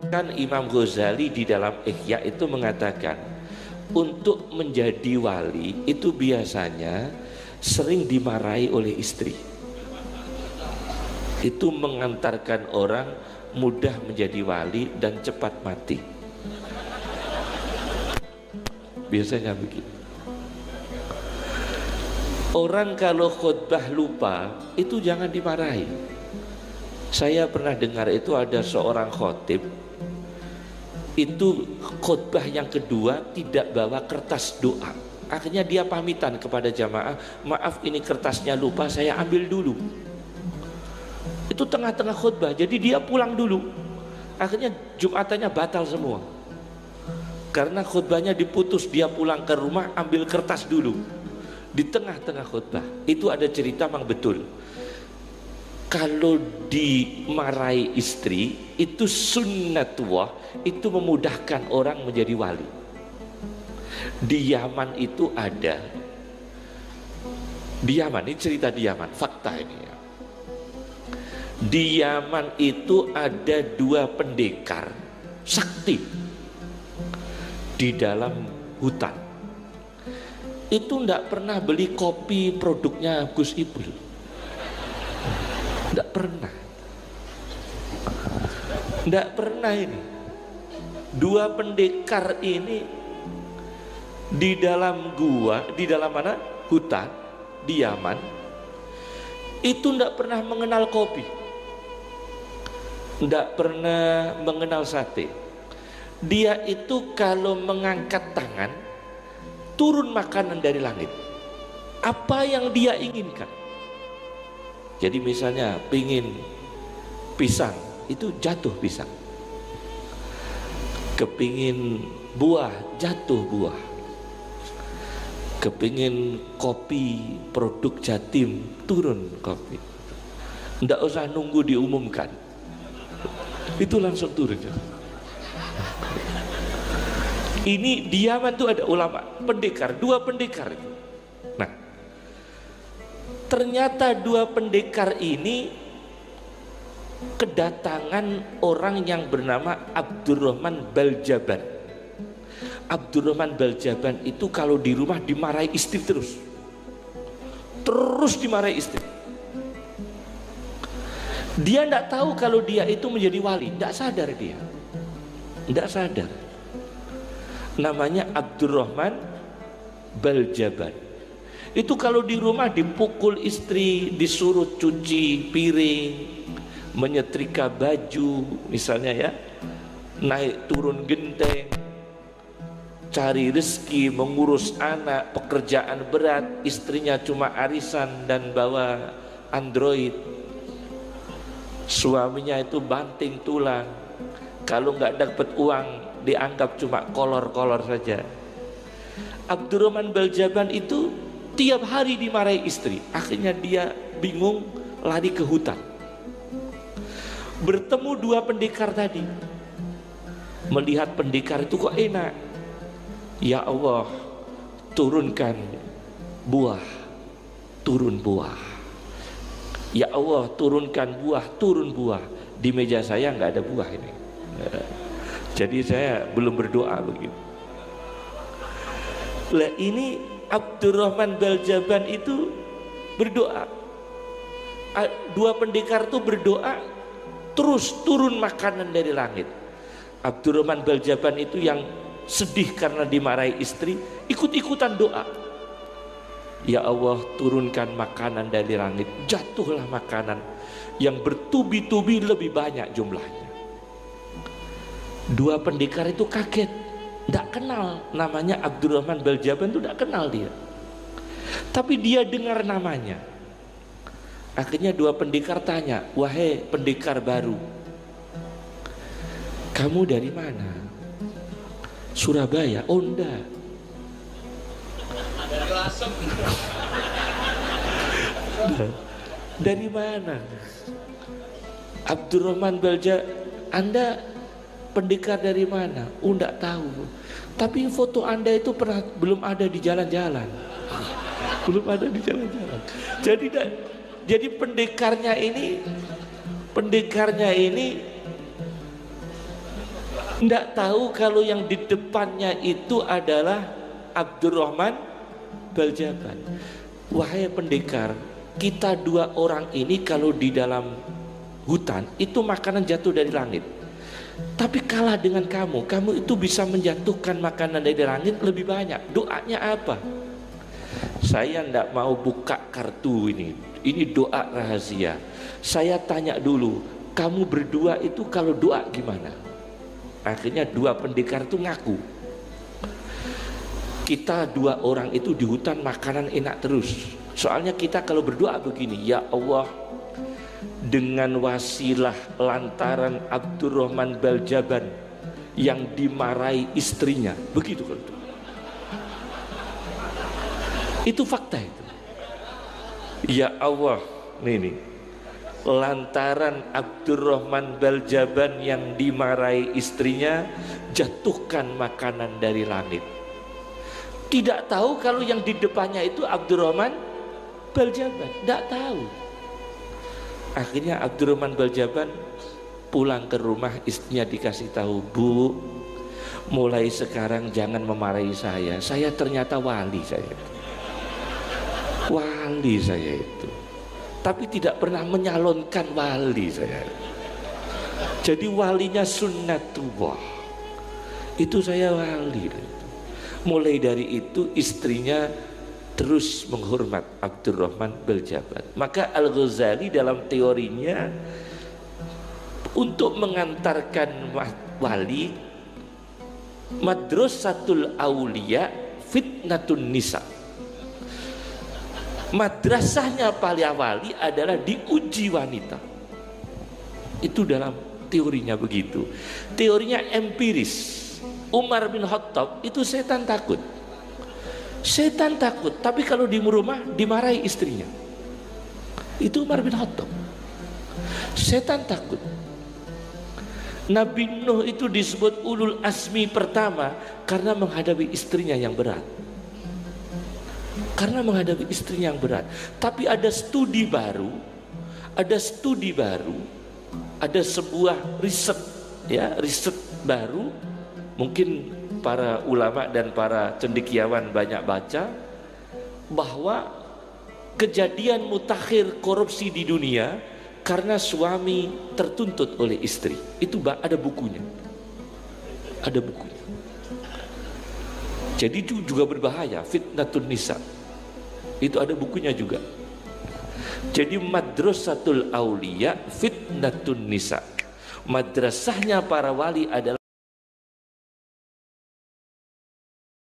Kan Imam Ghazali di dalam Ihya itu mengatakan, untuk menjadi wali itu biasanya sering dimarahi oleh istri. Itu mengantarkan orang mudah menjadi wali dan cepat mati. Biasanya begitu. Orang kalau khutbah lupa itu jangan dimarahi. Saya pernah dengar itu ada seorang khotib itu khutbah yang kedua tidak bawa kertas doa. Akhirnya dia pamitan kepada jamaah, maaf ini kertasnya lupa, saya ambil dulu. Itu tengah-tengah khutbah, jadi dia pulang dulu. Akhirnya jumatannya batal semua. Karena khutbahnya diputus, dia pulang ke rumah ambil kertas dulu. Di tengah-tengah khutbah. Itu ada cerita memang betul. Kalau dimarahi istri itu sunnatullah, itu memudahkan orang menjadi wali. Di Yaman itu ada, di Yaman ini cerita di Yaman, fakta ini ya. Di Yaman itu ada dua pendekar sakti di dalam hutan. Itu tidak pernah beli kopi produknya Gus Ipul. Tidak pernah. Tidak pernah ini. Dua pendekar ini di dalam gua, di dalam mana? Hutan di Yaman. Itu tidak pernah mengenal kopi. Tidak pernah mengenal sate. Dia itu kalau mengangkat tangan turun makanan dari langit. Apa yang dia inginkan. Jadi misalnya pingin pisang, itu jatuh pisang. Kepingin buah, jatuh buah. Kepingin kopi produk Jatim, turun kopi. Nggak usah nunggu diumumkan, itu langsung turun. Ini di Yaman tuh ada ulama pendekar, dua pendekar itu. Nah, ternyata dua pendekar ini kedatangan orang yang bernama Abdurrahman Baljaban. Abdurrahman Baljaban itu kalau di rumah dimarahi istri terus dimarahi istri. Dia tidak tahu kalau dia itu menjadi wali, tidak sadar dia, tidak sadar. Namanya Abdurrahman Baljaban. Itu kalau di rumah dipukul istri, disuruh cuci piring, menyetrika baju misalnya ya, naik turun genteng, cari rezeki, mengurus anak, pekerjaan berat, istrinya cuma arisan dan bawa Android, suaminya itu banting tulang, kalau nggak dapat uang dianggap cuma kolor-kolor saja. Abdurrahman Baljaban itu tiap hari dimarahi istri. Akhirnya dia bingung, lari ke hutan. Bertemu dua pendekar tadi. Melihat pendekar itu kok enak. Ya Allah, turunkan buah, turun buah. Ya Allah, turunkan buah, turun buah. Di meja saya nggak ada buah ini. Jadi saya belum berdoa begitu. Lah ini Abdurrahman Baljaban itu berdoa. Dua pendekar itu berdoa, terus turun makanan dari langit. Abdurrahman Baljaban itu yang sedih karena dimarahi istri, ikut-ikutan doa. Ya Allah, turunkan makanan dari langit. Jatuhlah makanan yang bertubi-tubi lebih banyak jumlahnya. Dua pendekar itu kaget, tidak kenal namanya Abdurrahman Baljaban, itu tidak kenal dia. Tapi dia dengar namanya. Akhirnya dua pendekar tanya, wahai pendekar baru, kamu dari mana? Surabaya? Oh enggak. Dari mana? Abdurrahman Baljaban, Anda pendekar dari mana? Oh enggak tahu. Tapi foto Anda itu belum ada di jalan-jalan. Belum ada di jalan-jalan. Jadi pendekarnya ini Tidak tahu kalau yang di depannya itu adalah Abdurrahman Baljaban. Wahai pendekar, kita dua orang ini kalau di dalam hutan itu makanan jatuh dari langit. Tapi kalah dengan kamu, kamu itu bisa menjatuhkan makanan dari langit lebih banyak. Doanya apa? Saya tidak mau buka kartu ini doa rahasia. Saya tanya dulu, kamu berdua itu kalau doa gimana? Akhirnya dua pendekar itu ngaku, kita dua orang itu di hutan makanan enak terus. Soalnya kita kalau berdoa begini, ya Allah, dengan wasilah lantaran Abdurrahman Baljaban yang dimarahi istrinya, begitu kan? Itu fakta itu. Ya Allah, nih, lantaran Abdurrahman Baljaban yang dimarahi istrinya, jatuhkan makanan dari langit. Tidak tahu kalau yang di depannya itu Abdurrahman Baljaban, tidak tahu. Akhirnya Abdurrahman Baljaban pulang ke rumah, istrinya dikasih tahu, Bu, mulai sekarang jangan memarahi saya ternyata wali saya itu, tapi tidak pernah menyalonkan wali saya. Jadi walinya sunnatullah, itu saya wali. Mulai dari itu istrinya terus menghormat Abdurrahman Baljaban. Maka Al-Ghazali dalam teorinya untuk mengantarkan wali, madrasatul auliya fitnatun nisa. Madrasahnya para wali adalah diuji wanita. Itu dalam teorinya begitu. Teorinya empiris. Umar bin Khattab itu setan takut. Setan takut, tapi kalau di rumah dimarahi istrinya. Itu Umar bin Khattab. Setan takut. Nabi Nuh itu disebut ulul asmi pertama karena menghadapi istrinya yang berat. Karena menghadapi istrinya yang berat. Tapi ada studi baru, ada sebuah riset, ya, riset baru. Mungkin para ulama dan para cendekiawan banyak baca bahwa kejadian mutakhir korupsi di dunia karena suami tertuntut oleh istri. Itu ada bukunya. Ada bukunya. Jadi itu juga berbahaya, fitnatun nisa. Itu ada bukunya juga. Jadi madrasatul auliya fitnatun nisa. Madrasahnya para wali adalah